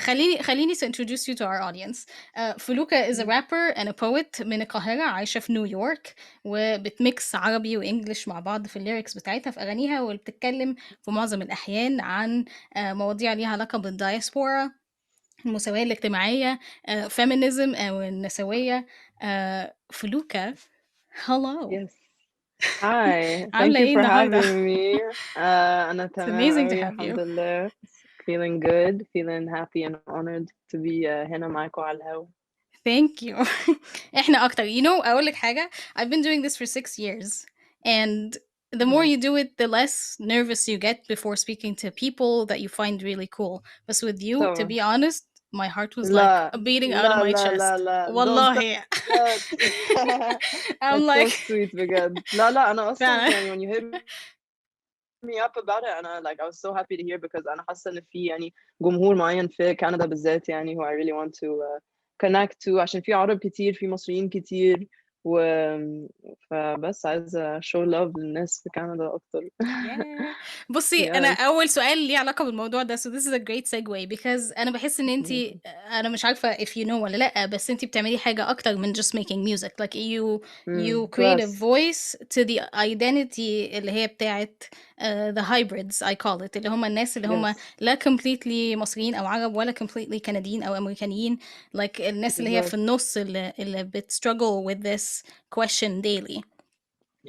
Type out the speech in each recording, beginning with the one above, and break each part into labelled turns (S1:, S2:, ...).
S1: خليني to introduce you to our audience. فلوكا is a rapper and a poet من القاهرة، عايشة في نيويورك، وبتميكس عربي وإنجليش مع بعض في الليركس بتاعتها في أغانيها، وبتتكلم في معظم الأحيان عن مواضيع ليها علاقة بالدايسبورا، المساواة الاجتماعية، feminism أو النسوية. فلوكا، hello.
S2: Yes. Hi. Thank
S1: عاملة
S2: you
S1: إيه
S2: for
S1: النهاردة؟
S2: having me. أنا
S1: It's
S2: تمام
S1: amazing to
S2: أوي
S1: have
S2: الحمد
S1: you.
S2: لله. Feeling good, feeling happy and honored to be هنا معاكم على الهوا.
S1: Thank you. إحنا أكتر. You know, أقول لك حاجة. I've been doing this for 6 years, and the more you do it, the less nervous you get before speaking to people that you find really cool. But with you, to
S2: طبعا.
S1: be honest, my heart was like
S2: لا
S1: beating out of
S2: لا
S1: my
S2: لا لا
S1: chest.
S2: لا don't start
S1: والله.
S2: that.
S1: I'm
S2: That's so
S1: like
S2: sweet بجد. لا أنا أصلا
S1: فعلا.
S2: يعني when you hit me up about it أنا like I was so happy to hear because أنا حاسة إن في يعني جمهور معين في كندا بالذات يعني who I really want to connect to عشان في عرب كتير في مصريين كتير فبس عايزة show love للناس في كندا أكتر.
S1: Yeah. بُصّي، أنا
S2: Yes.
S1: أول سؤال ليه علاقة بالموضوع ده، so this is a great segue because أنا باحس إن أنا مش عارفة if you know والّا لأ، بس أنتِ بتعملي حاجة أكتر من just making music, like you create a
S2: Plus.
S1: voice to the identity اللي هي بتاعة the hybrids I call it، اللي هم الناس اللي هم
S2: Yes.
S1: لا completely مصريين أو عرب ولا completely كنديين أو أمريكانيين، like الناس اللي هي في
S2: بالضبط.
S1: النُص اللي struggle with this question daily.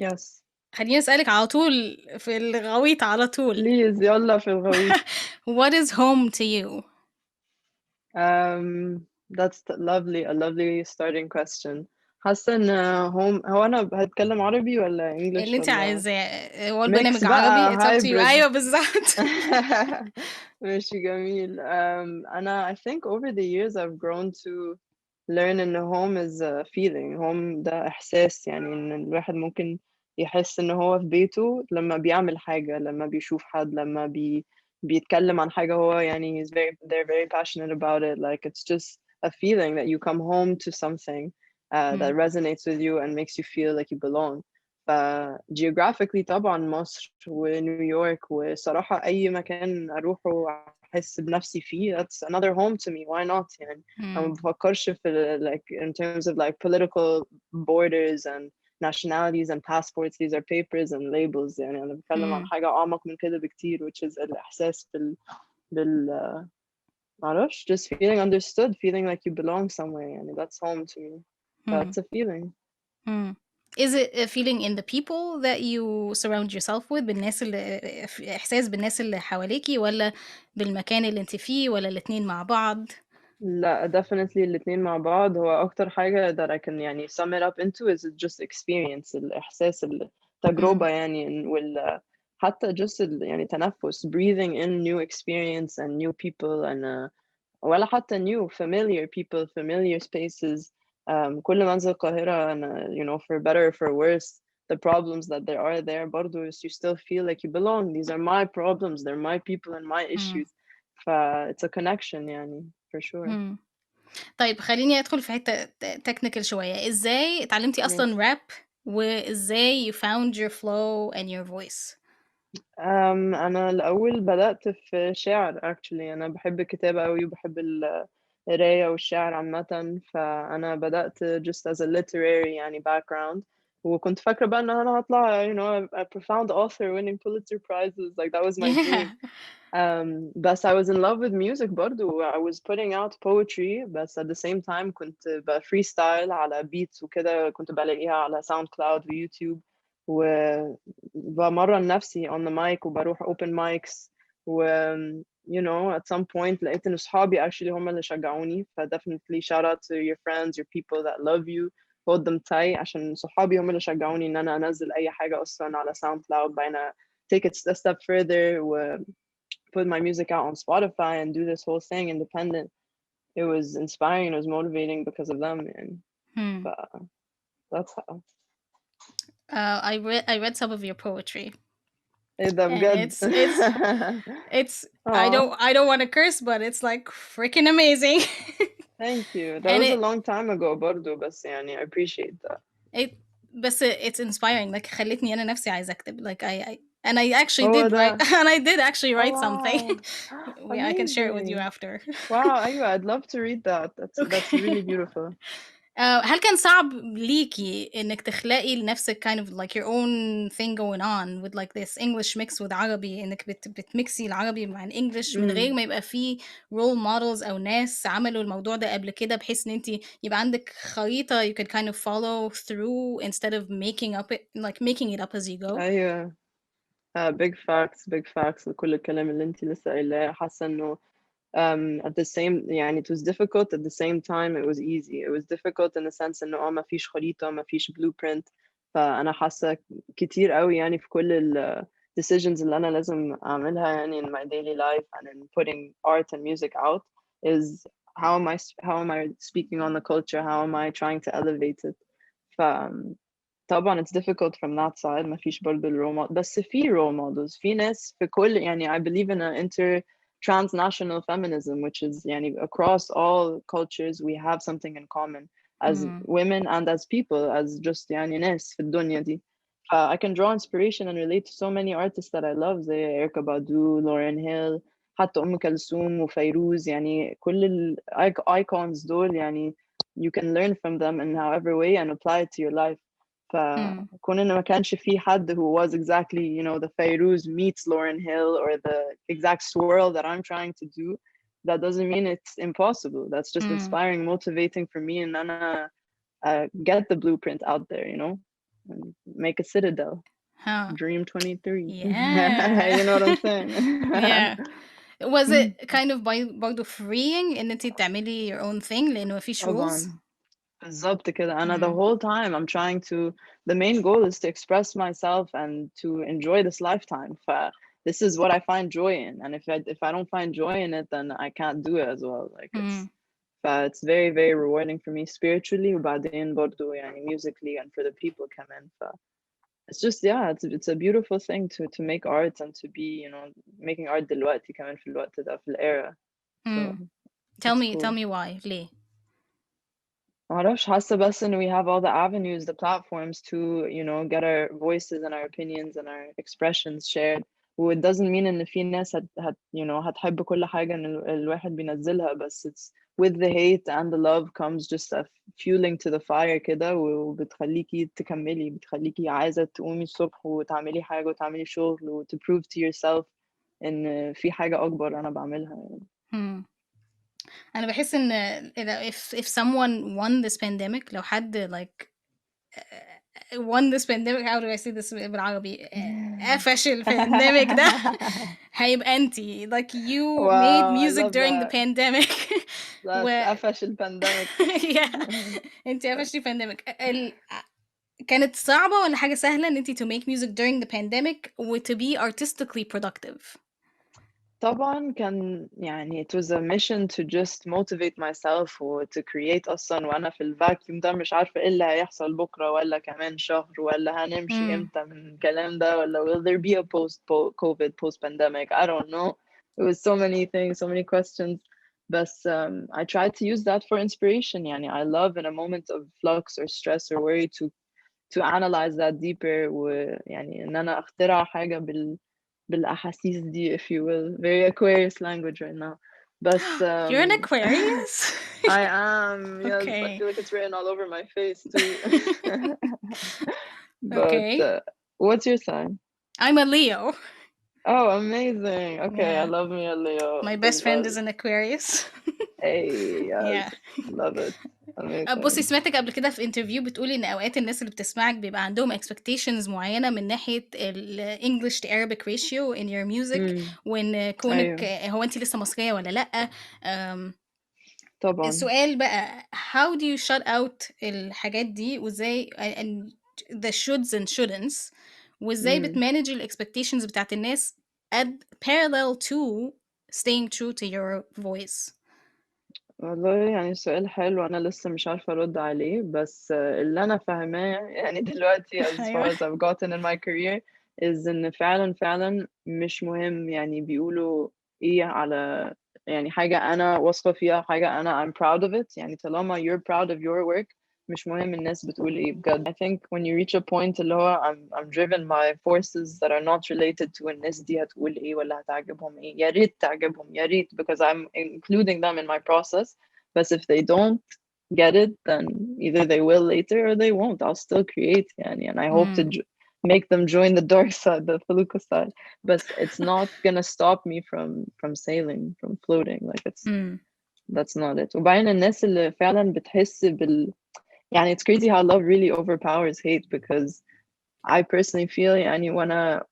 S2: Yes.
S1: خلّيني أسألِك على طول في الغويط على طول.
S2: Please يالّا في الغويط.
S1: What is home to you؟
S2: That's a lovely starting question. حاسة إن هو أنا هاتكلم عربي والّا English
S1: اللي أنتِ
S2: والّا
S1: عايزاه، هو
S2: mix
S1: البرنامج عربي
S2: بقى
S1: it's up to you.
S2: hybrid.
S1: أيوه بالضبط.
S2: ماشي جميل. أنا I think over the years I've grown to learn إن home is a feeling. home ده إحساس يعني إن الواحد ممكن يحس إن هو في بيته لمّا بيعمل حاجة، لمّا بيشوف حد، لمّا بيتكلم عن حاجة هو يعني they're very passionate about it. Like it's just a feeling that you come home to something that
S1: إمم،
S2: resonates with you and makes you feel like you belong. geographically طبعًا مصر ونيويورك وصراحة أي مكان أروحه أحس بنفسي فيه that's another home to me. Why not يعني؟ أنا ما
S1: إمم،
S2: بافكّرش في like in terms of like political borders and nationalities and passports. These are papers and labels. يعني أنا باتكلّم عن
S1: إمم،
S2: حاجة أعمق من كده بكتير which is الإحساس بال ما أعرفش just feeling understood, feeling like you belong somewhere يعني that's home to me.
S1: إمم،
S2: That's a feeling.
S1: إمم. Is it a feeling in the people that you surround yourself with بالناس اللي إحساس بالناس اللي حواليكِ والّا بالمكان اللي أنتِ فيه والّا الاتنين مع بعض؟
S2: لأ definitely الاتنين مع بعض. هو أكتر حاجة that I can يعني sum it up into is just experience الإحساس
S1: إمم،
S2: التجربة يعني حتى just يعني تنفُّس breathing in new experience and new people and ولا حتى new familiar people familiar spaces. كل ما أنزل القاهرة أنا you know for better or for worse the problems that there are there برضه you still feel like you belong. These are my problems, they're my people and my
S1: إمم،
S2: issues. it's a connection يعني for sure.
S1: إمم. طيب خلّيني أدخل في حتّة technical شوية، إزاي اتعلمتِ
S2: ماشي.
S1: أصلًا rap وإزاي you found your flow and your voice؟
S2: أنا الأول بدأت في شِعر actually. أنا باحب الكتابة أوي وباحب القراية والشعر عامةً. فأنا بدأت just as a literary يعني background وكنت فاكرة بقى إن أنا هاطلع you know a profound author winning Pulitzer prizes like that was my dream.
S1: Yeah.
S2: بس I was in love with music برضه. I was putting out poetry بس at the same time كنت freestyle على beats وكده كنت بالاقيها على SoundCloud وYouTube وبامرّن نفسي on the mic وباروح open mics you know at some point لقيت إن صحابي actually هم اللي شجعوني. definitely shout out to your friends, your people that love you. hold them tight عشان صحابي هم اللي شجعوني إن أنا أنزّل أي حاجة أصلًا على SoundCloud بعدين take it a step further put my music out on Spotify and do this whole thing independent. It was inspiring, it was motivating because of them and
S1: Hmm.
S2: that's how.
S1: I read some of your poetry,
S2: إيه ده
S1: and
S2: بجد.
S1: it's
S2: Aw,
S1: I don't want to curse, but it's like freaking amazing.
S2: thank you. That
S1: and
S2: was a
S1: it
S2: long time ago برضه بس يعني I appreciate that.
S1: it بس it's inspiring. Like خلتني أنا نفسي عايزة أكتب. Like I And I actually
S2: هو
S1: did write
S2: ده.
S1: and I did actually
S2: Oh
S1: write something.
S2: wow.
S1: I can share it with you
S2: Amazing.
S1: after.
S2: Wow, أيوة, I'd love to read that. That's
S1: Okay.
S2: really beautiful.
S1: هل كان صعب ليكِ إنِّك تخلقي لنفسِك kind of like your own thing going on with like this English mix with عربي، إنِّك بتميكسي العربي مع الEnglish من غير
S2: إمم.
S1: ما يبقى في role models أو ناس عملوا الموضوع ده قبل كده، بحيث إن أنتِ يبقى عندِك خريطة you could kind of follow through instead of making it up as you go؟
S2: أيوه. big facts, big facts لكل الكلام اللي أنتِ لسه قايلاه. حاسة إنه at the same يعني it was difficult at the same time it was easy. It was difficult in the sense إنه ما فيش خريطة، ما فيش blueprint. فأنا حاسة كتير أوي يعني في كل decisions اللي أنا لازم أعملها يعني in my daily life and in putting art and music out is how am I speaking on the culture? How am I trying to elevate it? ف طبعًا it's difficult from that side. ما فيش برضه الrole model بس في role models. في ناس في كل يعني I believe in a transnational feminism, which is يعني across all cultures we have something in common as
S1: إمم،
S2: women and as people, as just يعني ناس في الدنيا دي. I can draw inspiration and relate to so many artists that I love زي إيريكا بادو, Lauryn Hill, حتى أم كلثوم وفيروز. يعني كل icons دول يعني you can learn from them in however way and apply it to your life.
S1: إمم،
S2: فكون إن ما كانش في حد who was exactly the Fairuz meets Lauryn Hill or the exact swirl that I'm trying to do, that doesn't mean it's impossible. That's just
S1: إمم،
S2: inspiring, motivating for me and أنا get the blueprint out there, and make a citadel.
S1: ها،
S2: Dream 23.
S1: yeah.
S2: You know what I'm saying?
S1: Yeah. Was it kind of برضه freeing إن أنتِ تعملي your own thing لإنه ما فيش rules؟
S2: طبعًا. بالضبط كده. أنا the
S1: إمم،
S2: whole time I'm trying to the main goal is to express myself and to enjoy this lifetime. This is what I find joy in, and if I don't find joy in it, then I can't do it as well. Like
S1: إمم،
S2: it's very very rewarding for me spiritually وبعدين برضه يعني musically and for the people كمان. It's just yeah, it's a beautiful thing to make art and to be making art دلوقتي كمان في الوقت ده في الera. So
S1: إمم. Tell
S2: it's
S1: me tell
S2: cool.
S1: me why ليه؟
S2: معرفش حاسة بس إن we have all the avenues, the platforms to get our voices and our opinions and our expressions shared. و it doesn't mean إن في ناس هتحب كل حاجة إن الواحد بينزلها. بس it's with the hate and the love comes just a fueling to the fire كده وبتخليكي تكملي، بتخليكي عايزة تقومي الصبح وتعملي حاجة وتعملي شغل to prove to yourself إن في حاجة أكبر أنا بعملها يعني.
S1: إمم. أنا باحس إن if someone won this pandemic لو حد like won this pandemic how do I say this بالعربي قفش الpandemic ده هيبقى أنتِ like you made
S2: Wow, I
S1: music
S2: love
S1: during the
S2: that.
S1: pandemic
S2: That's
S1: و
S2: قفش البانديميك.
S1: yeah أنتِ قفشتِ pandemic كانت صعبة والّا حاجة سهلة إن أنتِ to make music during the pandemic to be artistically productive؟
S2: طبعًا كان يعني it was a mission to just motivate myself to create أصلًا وأنا في الvacuum ده مش عارفة إيه اللي هيحصل بكرة والّا كمان شهر والّا هنمشي
S1: إمم،
S2: إمتى من الكلام ده والّا will there be a COVID post pandemic I don't know. It was so many things, so many questions. بس I tried to use that for inspiration. يعني I love in a moment of flux or stress or worry to analyze that deeper ويعني إن أنا أخترع حاجة بالأحاسيس دي if you will. Very Aquarius language right now. بس
S1: you're an Aquarius?
S2: I am, yes, I
S1: Okay,
S2: feel like it's written all over my face too. But
S1: okay.
S2: what's your sign?
S1: I'm a Leo.
S2: Oh, amazing. Okay, I
S1: Yeah.
S2: love me a Leo
S1: My best
S2: as
S1: friend
S2: well.
S1: is an Aquarius.
S2: Hey, yes,
S1: Yeah.
S2: love it.
S1: بُصّي
S2: Amazing.
S1: سمعتِك قبل كده في interview بتقولي إن أوقات الناس اللي بتسمعِك بيبقى عندهم expectations معيّنة من ناحية الEnglish to Arabic ratio in your music
S2: إمم،
S1: وإن كونِك
S2: أيوه،
S1: هو أنتِ لسه مصرية والّا لأ؟ آمم،
S2: طبعًا.
S1: السؤال بقى how do you shut out الحاجات دي وإزاي and the shoulds and shouldn'ts وإزاي
S2: إمم.
S1: بتmanage الexpectations بتاعة الناس at parallel to staying true to your voice؟
S2: والله يعني سؤال حلو أنا لسه مش عارفة أرُد عليه. بس اللي أنا فاهماه يعني دلوقتي as
S1: أيوه.
S2: far as I've gotten in my career is إن فعلًا، فعلًا مش مهم يعني بيقولوا إيه على يعني حاجة أنا واثقة فيها، حاجة أنا I'm proud of it. يعني طالما you're proud of your work مش مهم الناس بتقول ايه بجد. I think when you reach a point اللي هو I'm driven by forces that are not related to الناس دي هتقول ايه ولا هتعجبهم ايه. يا ريت تعجبهم، يا ريت, because I'm including them in my process. But if they don't get it, then either they will later or they won't. I'll still create يعني, and I hope to make them join the dark side, the Felukah side. But it's not gonna stop me from sailing, from floating. Like that's not it. وبعدين الناس اللي فعلا بتحس يعني it's crazy how love really overpowers hate, because I personally feel يعني وانا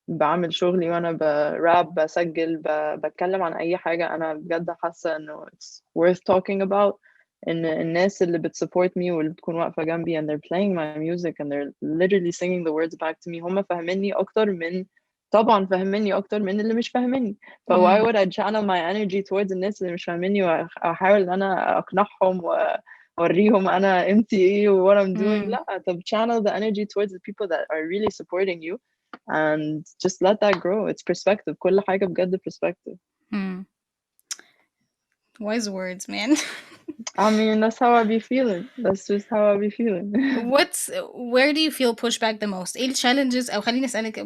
S2: بعمل شغلي وانا براب بسجل بتكلم عن اي حاجة انا بجد حاسة انه it's worth talking about, ان الناس اللي بتsupport me واللي بتكون واقفة جنبي and they're playing my music and they're literally singing the words back to me, هم فاهميني اكتر من, طبعا فاهميني اكتر من اللي مش فاهميني. ف why would I channel my energy towards الناس اللي مش فاهميني واحاول ان انا اقنعهم اوريهم انا قيمتي ايه و what I'm doing. لا, طب channel the energy towards the people that are really supporting you and just let that grow. It's perspective. كل حاجة بجد perspective.
S1: Wise words, man.
S2: I mean, that's how I be feeling. That's just how I be feeling.
S1: Where do you feel pushback the most? ايه الchallenges او خليني اسألك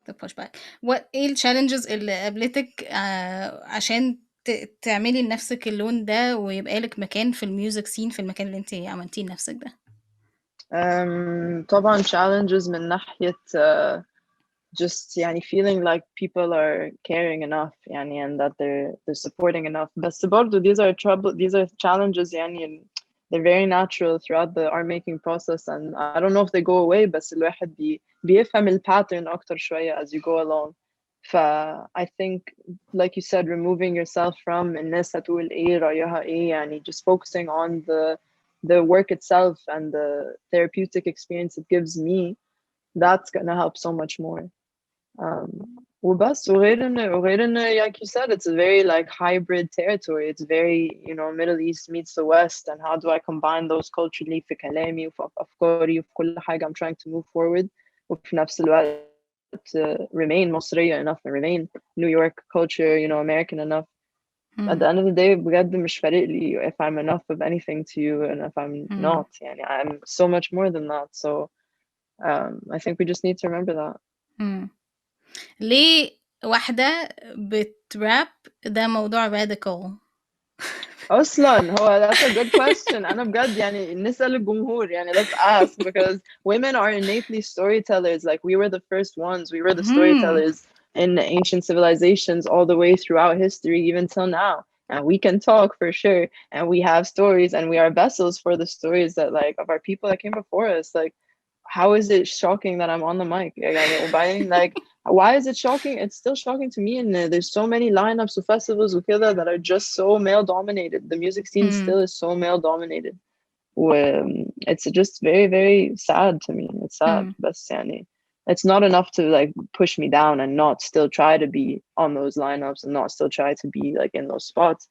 S1: the pushback. ايه الchallenges اللي قابلتك عشان تعملي لنفسك اللون ده ويبقى لك مكان في الميوزك سين في المكان اللي انت عملتيه لنفسك ده؟
S2: طبعا challenges من ناحية just يعني feeling like people are caring enough يعني and that they're supporting enough. بس برضو these are challenges يعني they're very natural throughout the art making process, and I don't know if they go away, بس الواحد بيفهم الباترن أكتر شوية as you go along. I think like you said, removing yourself from الناس هتقول ايه رأيها ايه يعني, just focusing on the work itself and the therapeutic experience it gives me, that's gonna help so much more. وبس, وغير إن like you said, it's a very like hybrid territory. It's very, you know, Middle East meets the West, and how do I combine those culturally في كلامي وفي أفكاري وفي كل حاجة I'm trying to move forward, وفي نفس الوقت remain مصرية enough and remain New York culture, you know, American enough. At the end of the day بجد مش فارق لي if I'm enough of anything to you and if I'm not يعني I'm so much more than that. So I think we just need to remember that.
S1: ليه واحدة بتراب ده موضوع radical؟
S2: أصلا هو that's a good question. أنا بجد يعني نسأل الجمهور يعني, let's ask, because women are innately storytellers. Like we were the first ones. We were the storytellers in ancient civilizations all the way throughout history, even till now. And we can talk for sure. And we have stories, and we are vessels for the stories that like of our people that came before us. Like, how is it shocking that I'm on the mic? Like, why is it shocking? It's still shocking to me, and there's so many lineups of festivals وكده that are just so male dominated. The music scene still is so male dominated. It's just very, very sad to me. It's sad, but يعني, it's not enough to like push me down and not still try to be on those lineups and not still try to be like in those spots.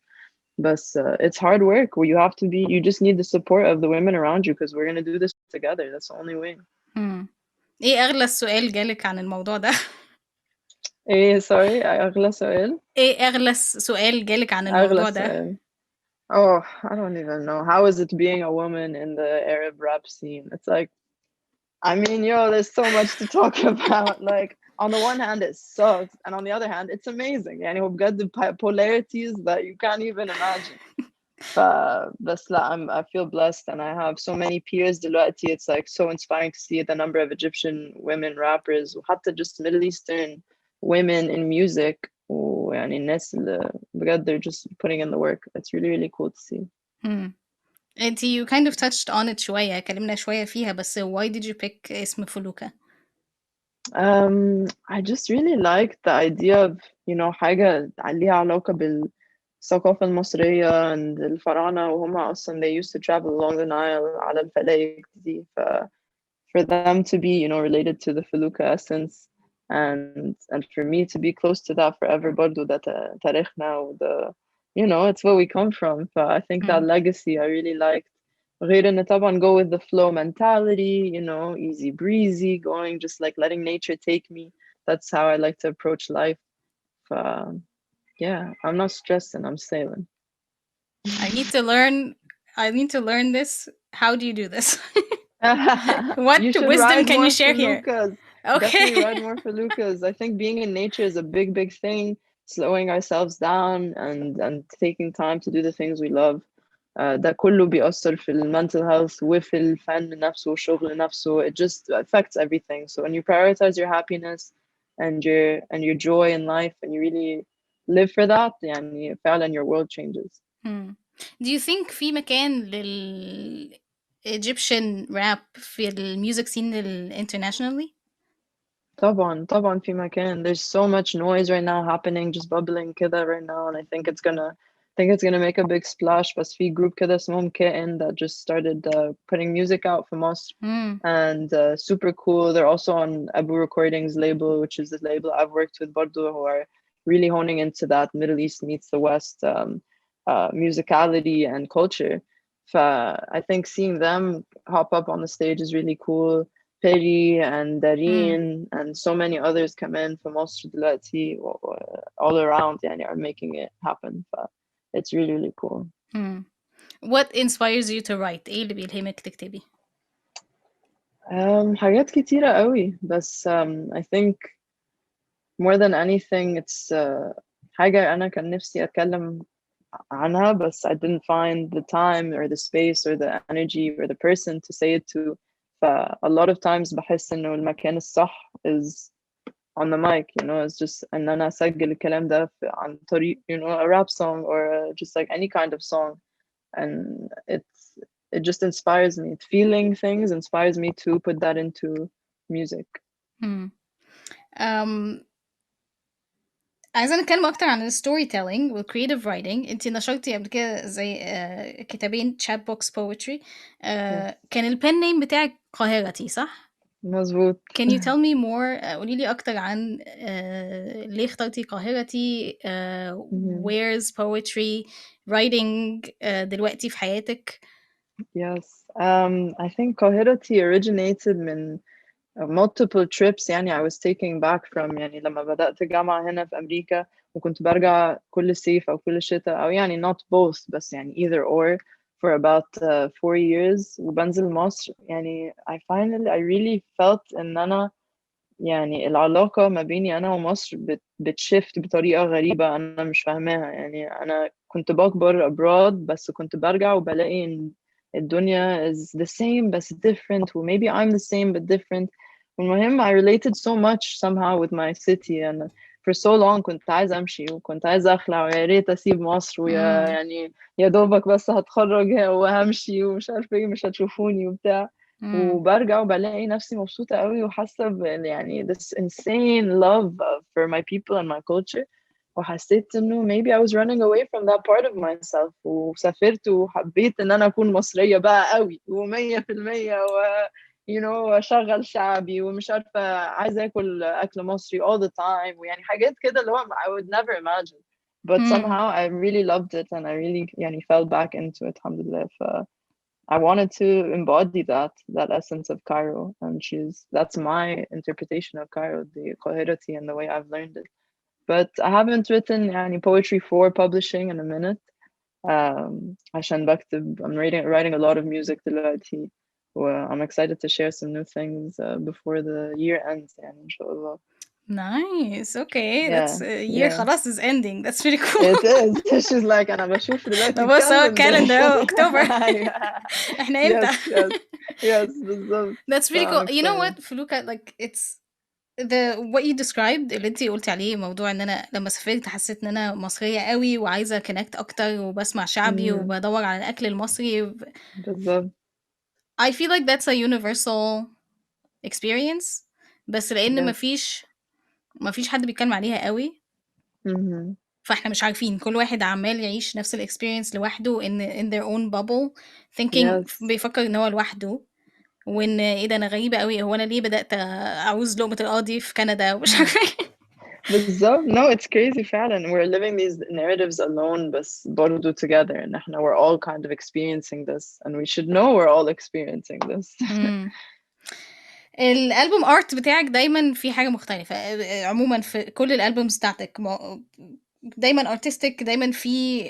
S2: But it's hard work where you just need the support of the women around you, because we're gonna do this together. That's the only way.
S1: ايه اغلى سؤال جالك عن الموضوع ده؟
S2: ايه sorry, اغلى سؤال؟
S1: ايه اغلى سؤال جالك عن
S2: اغلى
S1: الموضوع ده؟
S2: سؤال. Oh, I don't even know. How is it being a woman in the Arab rap scene? It's like, I mean, there's so much to talk about. Like, on the one hand, it sucks, and on the other hand, it's amazing. يعني هو بجد polarities that you can't even imagine. But I feel blessed, and I have so many peers دلوقتي. It's like so inspiring to see the number of Egyptian women rappers, وحتى just Middle Eastern women in music. ويعني الناس اللي بجد they're just putting in the work. It's really, really cool to see.
S1: You kind of touched on it شوية، اتكلمنا شوية فيها، بس why did you pick اسم فلوكة؟
S2: I just really liked the idea of, حاجة ليها علاقة بالثقافة المصرية and الفراعنة، وهم أصلا they used to travel along the Nile على الفلايك دي. For them to be, related to the Felukah essence, and for me to be close to that forever برضو ده تاريخنا it's where we come from. I think that legacy I really liked. غير إن طبعا go with the flow mentality, easy breezy, going, just like letting nature take me. That's how I like to approach life. Yeah, I'm not stressing, I'm sailing.
S1: I need to learn I need to learn this. How do you do this? What
S2: You should
S1: wisdom
S2: ride
S1: can you
S2: more
S1: share here?
S2: felucas. Definitely
S1: Okay.
S2: ride more felucas. I think being in nature is a big, big thing. Slowing ourselves down and taking time to do the things we love. ده كله بيأثر في ال mental health وفي الفن نفسه والشغل نفسه. It just affects everything. So when you prioritize your happiness and your joy in life and you really live for that, يعني فعلا your world changes.
S1: Hmm. Do you think في مكان لل Egyptian rap في الميوزك scene internationally?
S2: طبعا في مكان. There's so much noise right now happening, just bubbling كده right now, and I think it's gonna make a big splash. بس في group كده اسمهم كائن that just started putting music out for Mosr,
S1: Hmm.
S2: and super cool. They're also on Abu Recordings label, which is the label I've worked with برضو, who are really honing into that Middle East meets the West musicality and culture. I think seeing them hop up on the stage is really cool. Perry and
S1: Hmm.
S2: Dareen and so many others come in from Mosr دلوقتي all around يعني are making it happen. It's really, really cool.
S1: Hmm. What inspires you to write? ايه اللي بيلهمك تكتبي؟
S2: حاجات كتيرة قوي بس I think more than anything it's حاجة أنا كان نفسي أتكلم عنها بس I didn't find the time or the space or the energy or the person to say it to. A lot of times بحس إنه المكان الصح is on the mic, you know. It's just إن أنا أسجل الكلام ده عن طريق, you know, a rap song or just like any kind of song, and it just inspires me. Feeling things inspires me to put that into music.
S1: Hmm. Um, عايزة نتكلم أكتر عن الستوري تيلينج والكريتيف رايتنج. أنتِ نشرتِ قبل كده زي كتابين chat box poetry.
S2: Yes.
S1: كان الpen name بتاعِك قاهرتي صح؟
S2: مظبوط.
S1: Can you tell me more قولي لي أكتر عن ليه اخترتِ قاهرتي
S2: Mhm.
S1: where's poetry writing دلوقتي في حياتِك؟
S2: Yes. I think قاهرتي originated من multiple trips يعني I was taking back from يعني لما بدأت جامعة هنا في أمريكا وكنت برجع كل صيف أو كل شتاء أو يعني not both بس يعني either or for about 4 years وبنزل مصر. يعني I really felt إن أنا يعني العلاقة ما بيني أنا ومصر بتشفت بطريقة غريبة أنا مش فاهماها. يعني أنا كنت بكبر abroad بس كنت برجع وبلاقي إن الدنيا is the same بس different و maybe I'm the same but different. والمهم I related so much somehow with my city and for so long كنت عايزة أمشي وكنت عايزة أخلع ويا ريت أسيب مصر ويا
S1: إمم،
S2: يعني يا دوبك بس هتخرج وهمشي ومش عارفة إيه مش هتشوفوني وبتاع.
S1: إمم،
S2: وبرجع وبلاقي نفسي مبسوطة قوي وحاسة يعني this insane love for my people and my culture. وحسيت إنه maybe I was running away from that part of myself وسافرت وحبيت إن أنا أكون مصرية بقى قوي و100% you know أشغل شعبي ومش عارفة عايزة آكل أكل مصري all the time ويعني حاجات كده اللي هو I would never imagine. But
S1: إمم.
S2: somehow I really loved it and I really يعني fell back into it الحمد لله. I wanted to embody that essence of Cairo, and that's my interpretation of Cairo, the Qahirati and the way I've learned it. But I haven't written any poetry for publishing in a minute. عشان بكتب, I'm writing a lot of music دلوقتي. Well, I'm excited to share some new things before the year ends, يعني إن شاء الله.
S1: Nice. Okay.
S2: Yeah,
S1: That's year
S2: yeah.
S1: خلاص is ending. That's pretty cool.
S2: It is. She's like أنا بشوف دلوقتي
S1: بابص أهو
S2: الكالندر.
S1: الكالندر أهو أكتوبر. إحنا إمتى؟
S2: Yes, yes, yes, بالظبط.
S1: That's
S2: So
S1: pretty
S2: I'm
S1: cool. You know
S2: excited.
S1: what, Felukah, like it's what you described اللي أنتِ قُلتِ عليه موضوع إن أنا لمّا سافرت حسيت إن أنا مصرية أوي وعايزة connect أكتر وباسمع شعبي
S2: Mhm.
S1: وبادوّر على الأكل المصري.
S2: بالظبط.
S1: I feel like that's a universal experience بس لإن
S2: Yes.
S1: ما فيش حد بيتكلم عليها أوي،
S2: Mhm.
S1: فإحنا مش عارفين، كل واحد عمّال يعيش نفس الexperience لوحده in their own bubble thinking
S2: Yes.
S1: بيفكّر إن هو لوحده. وإن إيه ده أنا غريبة أوي، هو أنا ليه بدأت أعوز لقمة القاضي في كندا ومش عارفة إيه.
S2: بالظبط. No, it's crazy فعلا. We're living these narratives alone بس برضو together and احنا we're all kind of experiencing this and we should know we're all experiencing this.
S1: إمم. الألبوم art بتاعِك دايمًا فيه حاجة مختلفة، عمومًا في كل الalbums بتاعتِك دايما artistic، دايما في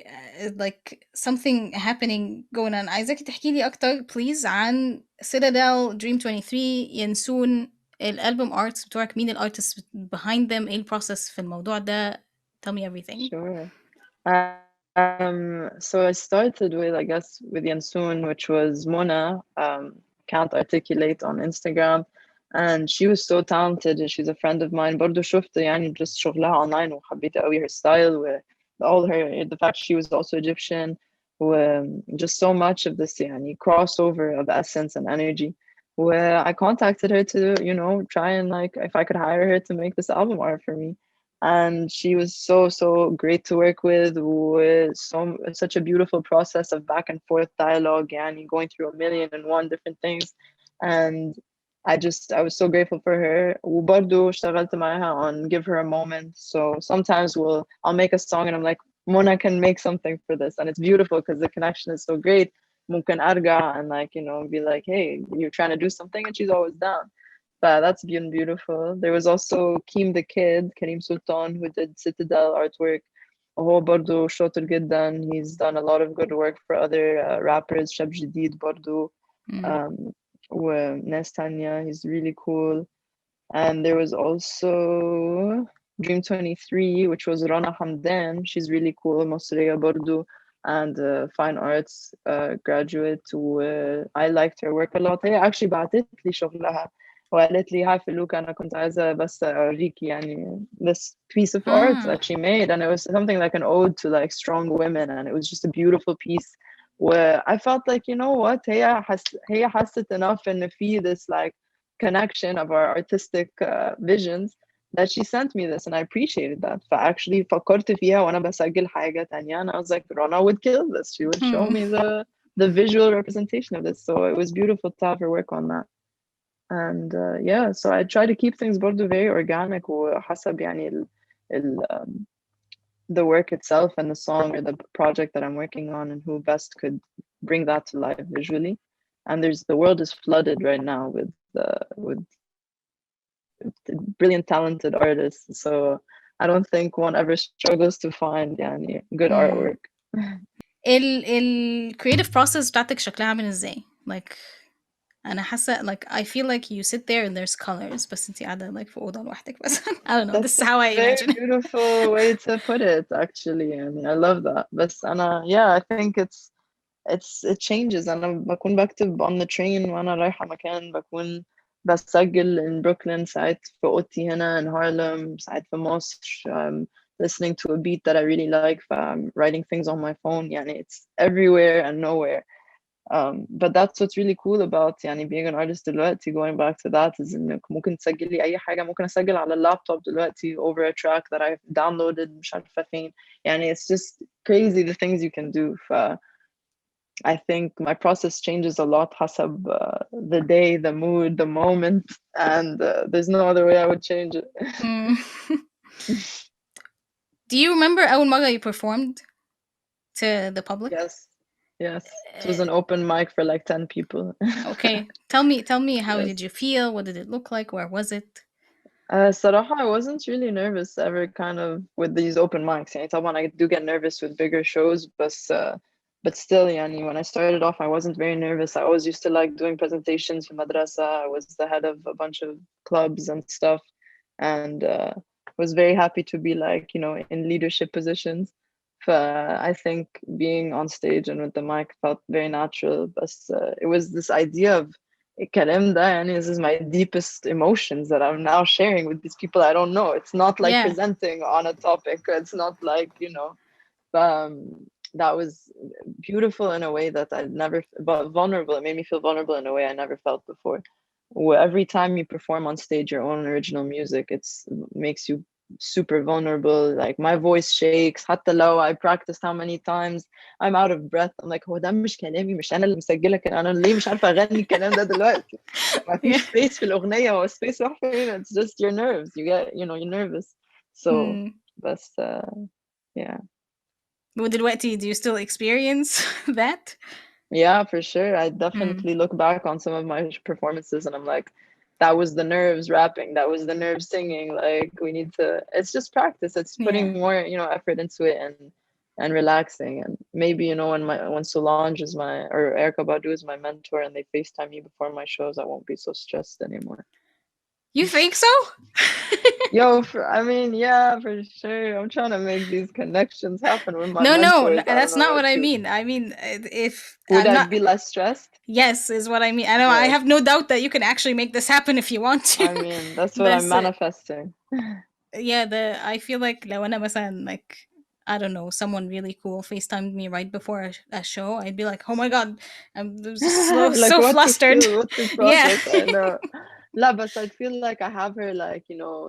S1: like something happening going on. عايزاكي تحكي لي اكتر please عن Citadel Dream 23 ينسون الالبوم arts بتوعك، مين الارتست behind them، ايه البروسس في الموضوع ده. tell me everything.
S2: Sure. So I started with, I guess, with Yansoon, which was Mona, can't articulate on Instagram. And she was so talented and she's a friend of mine. برضو شفت يعني just شغلها online وحبيت قوي her style with all her, the fact she was also Egyptian, just so much of this يعني crossover of essence and energy. Where I contacted her to, you know, try and like if I could hire her to make this album art for me. And she was so great to work with such a beautiful process of back and forth dialogue and going through 1,000,001 different things. And I was so grateful for her. وبرضه اشتغلت معاها on give her a moment. So sometimes I'll make a song and I'm like, Mona can make something for this, and it's beautiful because the connection is so great. ممكن أرجع and like, you know, be like, hey, you're trying to do something, and she's always down. But that's been beautiful. There was also Keem the Kid, Kareem Sultan, who did Citadel artwork. هو برضو شاطر جدا. He's done a lot of good work for other rappers. شاب جديد برضو. Um, وناس تانية. He's really cool. And there was also Dream 23, which was Rana Hamdan. She's really cool. مصرية برضو. And fine arts graduate. I liked her work a lot. هي actually بعتت لي شغلها. وقالت لي هاي فلوكا أنا كنت عايزة بس أوريكي يعني this piece of art that she made, and it was something like an ode to like strong women, and it was just a beautiful piece. Where I felt like, you know what, هي حست enough إن في this like connection of our artistic visions that she sent me this, and I appreciated that. فactually فكرت فيها وأنا بسجل حاجة تانية, and I was like, Rana would kill this. She would show me the visual representation of this. So it was beautiful to have her work on that. And yeah, so I try to keep things برضو very organic وحسب يعني the work itself and the song or the project that I'm working on and who best could bring that to life visually. And the world is flooded right now with brilliant, talented artists. So I don't think one ever struggles to find يعني good artwork.
S1: ال creative process بتاعتك شكلها عامل ازاي؟ like أنا حاسة like I feel like you sit there and there's colors بس انتي قاعدة like في أوضة لوحدك بس I don't know, this
S2: That's
S1: is
S2: a
S1: how I
S2: very
S1: imagine it.
S2: beautiful way to put it, actually. And I love that. But yeah, I think it changes. أنا بكون بكتب on the train وأنا رايحة مكان, بكون بسجل in Brooklyn, ساعات في أوضتي هنا in Harlem, ساعات في مصر. Listening to a beat that I really like, I'm writing things on my phone. يعني it's everywhere and nowhere. But that's what's really cool about يعني being an artist دلوقتي, going back to that, is إنك ممكن تسجلي أي حاجة. ممكن أسجل على اللابتوب دلوقتي over a track that I've downloaded مش عارفة فين. يعني it's just crazy the things you can do. I think my process changes a lot حسب the day, the mood, the moment, and there's no other way I would change it.
S1: Do you remember أول مرة you performed to the public?
S2: Yes. It was an open mic for like 10 people.
S1: Okay, tell me how
S2: Yes.
S1: did you feel? What did it look like? Where was it?
S2: صراحة I wasn't really nervous ever kind of with these open mics. يعني طبعا I do get nervous with bigger shows, but still يعني when I started off I wasn't very nervous. I always used to like doing presentations في madrasa. I was the head of a bunch of clubs and stuff, and was very happy to be like, you know, in leadership positions. I think being on stage and with the mic felt very natural, but it was this idea of الكلام ده يعني this is my deepest emotions that I'm now sharing with these people I don't know. It's not like
S1: Yeah.
S2: presenting on a topic. It's not like, you know, that was beautiful in a way that I'd never, but vulnerable. It made me feel vulnerable in a way I never felt before. Every time you perform on stage your own original music, it's makes you super vulnerable. Like my voice shakes. حتى لو I practiced how many times, I'm out of breath. I'm like, هو ده مش كلامي, مش أنا اللي مسجلة كده, أنا ليه مش عارفة أغني الكلام ده دلوقتي. ما فيش space في الأغنية, هو space راح فين. It's just your nerves. You get, you know, you're nervous. So, بس yeah.
S1: ودلوقتي do you still experience that?
S2: Yeah, for sure. I definitely look back on some of my performances and I'm like, that was the nerves rapping, that was the nerves singing. Like we need to, it's just practice. It's putting more, effort into it and relaxing. And maybe, when Solange is or Erykah Badu is my mentor and they FaceTime me before my shows, I won't be so stressed anymore.
S1: You think so?
S2: Yo, yeah, for sure. I'm trying to make these connections happen with my
S1: No,
S2: mentors.
S1: that's not what I mean. I mean, if
S2: would I be less stressed?
S1: Yes, is what I mean. I know. Yes. I have no doubt that you can actually make this happen if you want to.
S2: I mean, that's what I'm manifesting.
S1: Yeah, I feel like لو أنا مثلا like I don't know, someone really cool FaceTimed me right before a show, I'd be like, oh my god, I'm so
S2: like,
S1: so flustered.
S2: What's the process? Yeah. I know. La, but I feel like I have her like,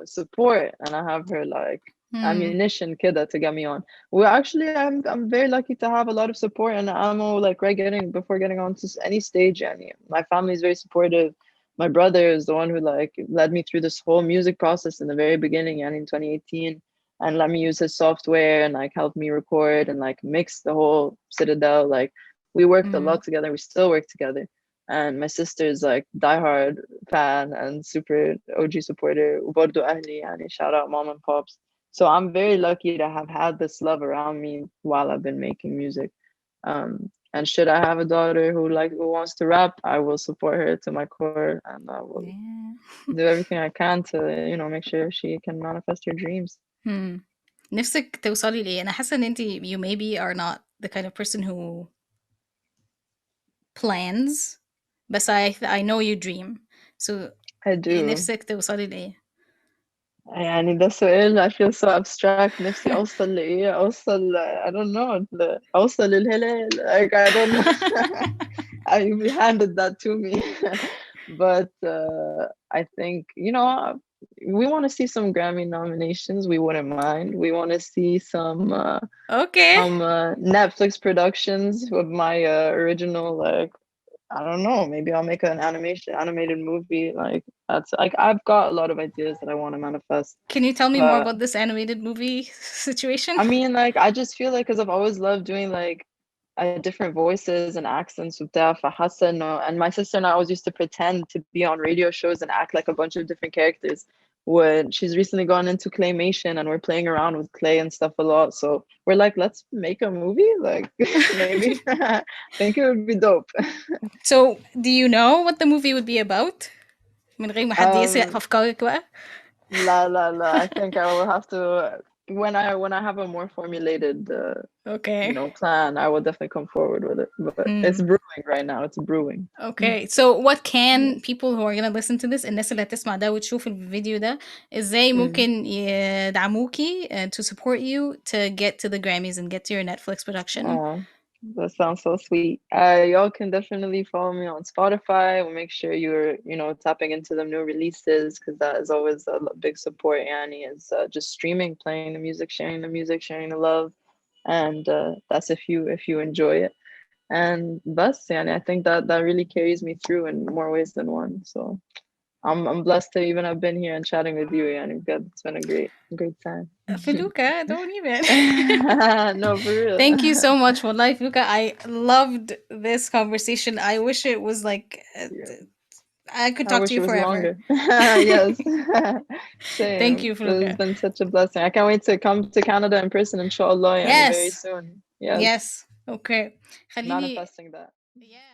S2: support, and I have her like ammunition kida to get me on. Well, actually, I'm very lucky to have a lot of support and ammo like before getting on to any stage. And my family is very supportive. My brother is the one who like led me through this whole music process in the very beginning and in 2018, and let me use his software and like help me record and like mix the whole Citadel. Like we worked a lot together. We still work together. And my sister is like diehard fan and super OG supporter. وبرضو أهلي يعني, shout out mom and pops. So I'm very lucky to have had this love around me while I've been making music. And should I have a daughter who wants to rap, I will support her to my core, and I will do everything I can to make sure she can manifest her dreams.
S1: نفسك توصلي ليه؟ أنا حاسة إن أنتي you maybe are not the kind of person who plans, but I know you dream. So
S2: I do.
S1: نفسك توصلي لإيه؟
S2: يعني ده سؤال I feel so abstract. نفسي أوصل لإيه؟ أوصل I don't know. أوصل للهلال. Like I don't know. You handed that to me. But I think, we want to see some Grammy nominations. We wouldn't mind. We want to see some Netflix productions of my original, like, I don't know, maybe I'll make an animated movie. Like that's like I've got a lot of ideas that I want to manifest.
S1: Can you tell me more about this animated movie situation?
S2: I mean, like I just feel like because I've always loved doing like different voices and accents with Hassan, and my sister and I always used to pretend to be on radio shows and act like a bunch of different characters. When she's recently gone into claymation and we're playing around with clay and stuff a lot, so we're like, let's make a movie, like maybe. I think it would be dope.
S1: So do you know what the movie would be about? من غير ما حد يسرق في أفكارك بقى.
S2: La. I think I will have to when I have a more formulated plan, I will definitely come forward with it. But it's brewing right now. It's brewing.
S1: Okay. So what can people who are gonna listen to this, الناس اللي هتسمع ده وتشوف الفيديو ده, ازاي ممكن يدعموكي to support you to get to the Grammys and get to your Netflix production?
S2: That sounds so sweet. Y'all can definitely follow me on Spotify. We'll make sure you're, tapping into the new releases, because that is always a big support. Yanni is just streaming, playing the music, sharing the love, and that's if you enjoy it. And bus, Yanni, I think that really carries me through in more ways than one. So I'm blessed to even have been here and chatting with you, Yanni. It's been a great time.
S1: Felukah, don't even.
S2: No, for real.
S1: Thank you so much, Wallahi, Felukah. I loved this conversation. I wish it was like I could talk to you forever.
S2: Yes. Same.
S1: Thank you, Felukah.
S2: It's been such a blessing. I can't wait to come to Canada in person, inshallah, very soon.
S1: Yes. Okay.
S2: Manifesting that.
S1: Yeah.